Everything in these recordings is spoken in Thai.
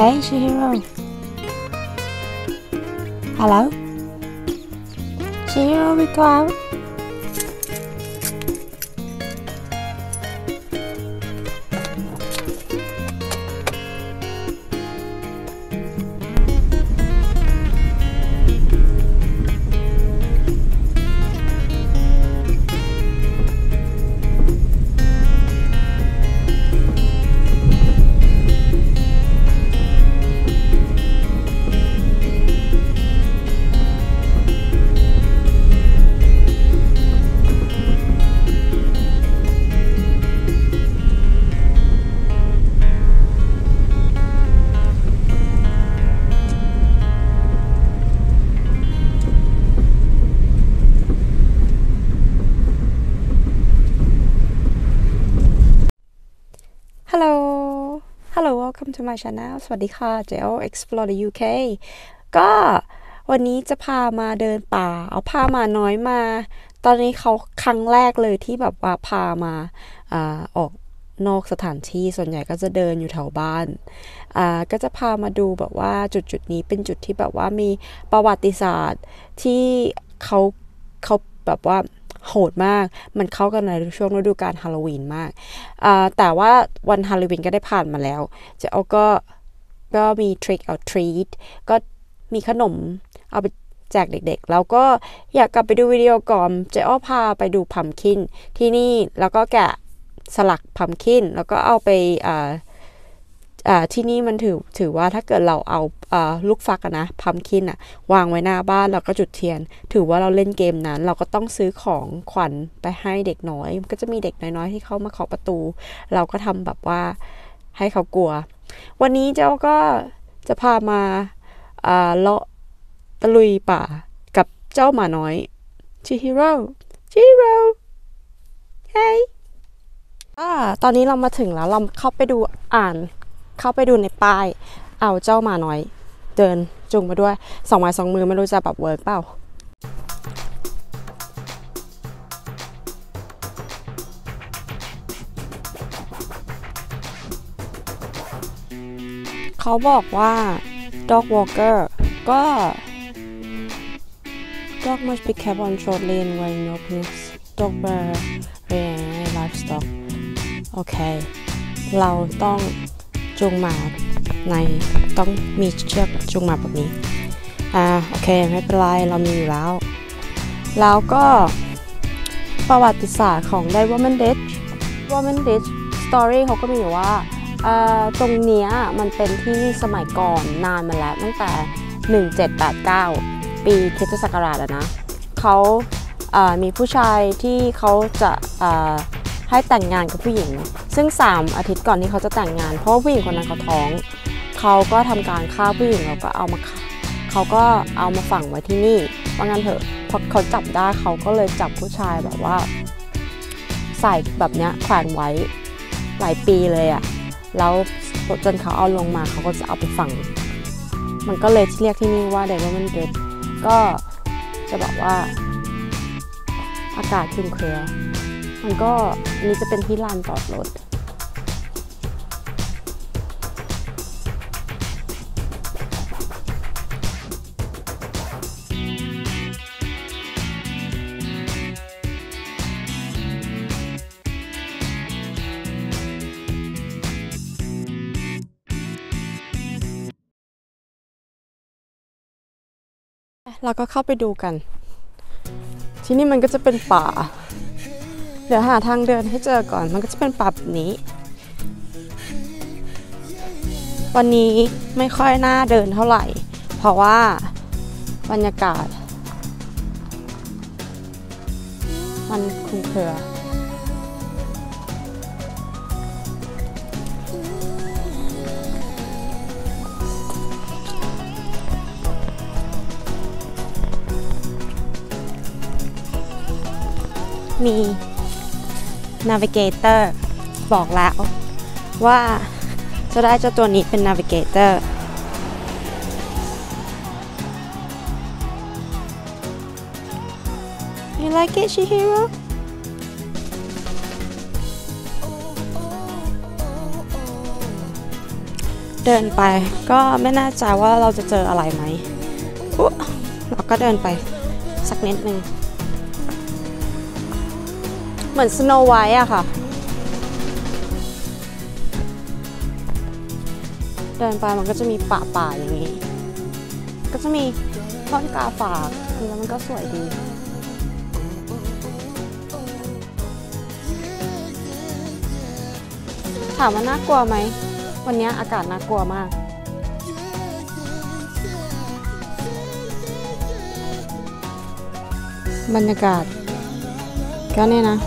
Hey, Chihiro. Hello? Chihiro, we go out. Hello, welcome to my channel สวัสดีค่ะ JL Explore the UK ก็วันนี้จะพามาเดินป่าเอาพามาน้อยมาตอนนี้เขาครั้งแรกเลยที่แบบว่าพามาออกนอกสถานที่ส่วนใหญ่ก็จะเดินอยู่แถวบ้านก็จะพามาดูแบบว่าจุดนี้เป็นจุดที่แบบว่ามีประวัติศาสตร์ที่เขาแบบว่าโหดมากมันเข้ากันในช่วงฤดูกาลฮาโลวีนมากแต่ว่าวันฮาโลวีนก็ได้ผ่านมาแล้วเจ๊ก็มี trick or treat ก็มีขนมเอาไปแจกเด็กๆแล้วก็อยากกลับไปดูวิดีโอก่อนเจ๊พาไปดูพัมคินที่นี่แล้วก็แกะสลักพัมคินแล้วก็เอาไปที่นี่มันถือว่าถ้าเกิดเราเอาลูกฟักนะพัมคินวางไว้หน้าบ้านแล้วก็จุดเทียนถือว่าเราเล่นเกมนั้นเราก็ต้องซื้อของขวัญไปให้เด็กน้อยก็จะมีเด็กน้อยๆที่เข้ามาเคาะประตูเราก็ทำแบบว่าให้เขากลัววันนี้เจ้าก็จะพามาเลาะตะลุยป่ากับเจ้าหมาน้อยชิฮิโร่เฮ้ยตอนนี้เรามาถึงแล้วเราเข้าไปดูในป้ายเอาเจ้าหมาน้อยเดินจุงมาด้วยสองไม้สองมือไม่รู้จะแบบเวิร์กเปล่าเขาบอกว่า dog walker ก็ dog must be kept on short lane when no pets dog bear livestock โอเคเราต้องจูงหมาต้องมีเชือกจูงหมาแบบนี้โอเคไม่เป็นไรเรามีอยู่แล้วก็ประวัติศาสตร์ของ Woman Ditch Story เขาก็มีอยู่ว่าตรงเนี้ยมันเป็นที่สมัยก่อนนานมาแล้วตั้งแต่1789ปีคริสตศักราชนะเขามีผู้ชายที่เขาจะให้แต่งงานกับผู้หญิงซึ่ง3อาทิตย์ก่อนที่เขาจะแต่งงานเพราะว่าผู้หญิงคนนั้นเขาท้องเขาก็ทำการฆ่าผู้หญิงแล้วก็เขาก็เอามาฝังไว้ที่นี่ว่างั้นเถอะพอเขาจับได้เขาก็เลยจับผู้ชายแบบว่าใส่แบบเนี้ยแขวนไว้หลายปีเลยแล้วจนเขาเอาลงมาเขาก็จะเอาไปฝังมันก็เลยเรียกที่นี่ว่า Woman Ditch ก็จะบอกว่าอากาศครึมเครือมันก็อันนี้จะเป็นที่ลานจอดรถเราก็เข้าไปดูกันที่นี่มันก็จะเป็นป่าเดี๋ยวหาทางเดินให้เจอก่อนมันก็จะเป็นป่าแบบนี้วันนี้ไม่ค่อยน่าเดินเท่าไหร่เพราะว่าบรรยากาศมันคลุมเครือมี Navigator บอกแล้วว่าจะได้เจ้าตัวนี้เป็น Navigator You like it, Chihiro? เดินไปก็ไม่แน่ใจว่าเราจะเจออะไรไหมเราก็เดินไปสักนิดนึงเหมือนสโนว์ไวท์อะค่ะเดินไปมันก็จะมีป่าอย่างนี้ก็จะมีต้นกาฝากแล้วมันก็สวยดีถามว่าน่ากลัวไหมวันนี้อากาศน่ากลัวมากบรรยากาศก็เนี่ยนะ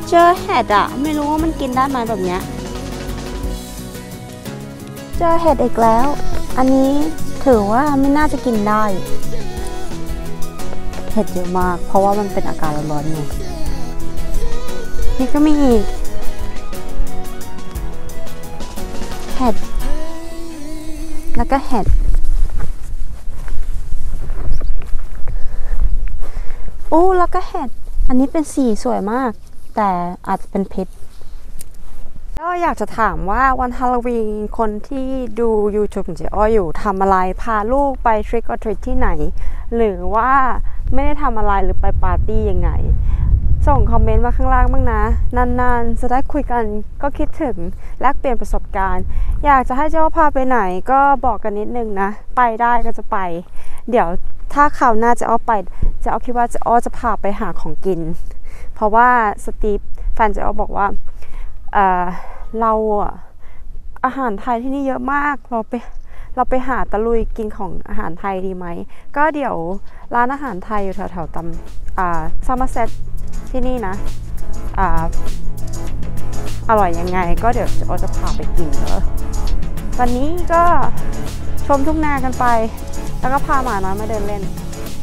เจอเห็ดอะไม่รู้ว่ามันกินได้ไหมแบบเนี้ยเจอเห็ดอีกแล้วอันนี้ถือว่าไม่น่าจะกินได้เห็ดเยอะมากเพราะว่ามันเป็นอากาศร้อนๆไงนี่ก็มีอีกเห็ดแล้วก็เห็ดโอ้แล้วก็เห็ดอันนี้เป็นสีสวยมากแต่อาจจะเป็นพิษก็อยากจะถามว่าวันฮาโลวีนคนที่ดู YouTube ของเจ๊อ้ออยู่ทำอะไรพาลูกไป Trick or Treat ที่ไหนหรือว่าไม่ได้ทำอะไรหรือไปปาร์ตี้ยังไงส่งคอมเมนต์มาข้างล่างบ้างนะนานๆจะได้คุยกันก็คิดถึงแลกเปลี่ยนประสบการณ์อยากจะให้เจ๊อ้อพาไปไหนก็บอกกันนิดนึงนะไปได้ก็จะไปเดี๋ยวถ้าคราวหน้าเจ๊อ้อไปเจ๊อ้อคิดว่าเจ๊อ้อจะพาไปหาของกินเพราะว่าสตีฟแฟนเจ๊อ้อบอกว่าเราอาหารไทยที่นี่เยอะมากเราไปหาตะลุยกินของอาหารไทยดีไหมก็เดี๋ยวร้านอาหารไทยอยู่แถวๆตำซัมเมอร์เซตที่นี่นะอร่อยยังไงก็เดี๋ยวจะพาไปกินเลยวันนี้ก็ชมทุ่งนากันไปแล้วก็พาหมาน้อยมาเดินเล่น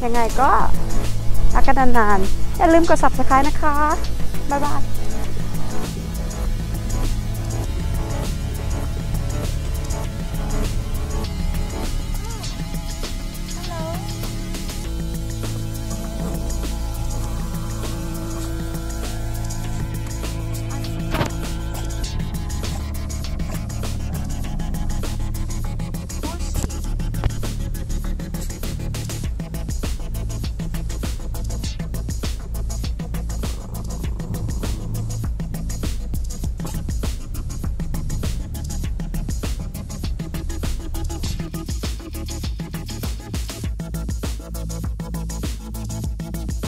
ยังไงก็รักกันนานๆอย่าลืมกด Subscribe นะคะบ๊ายบาย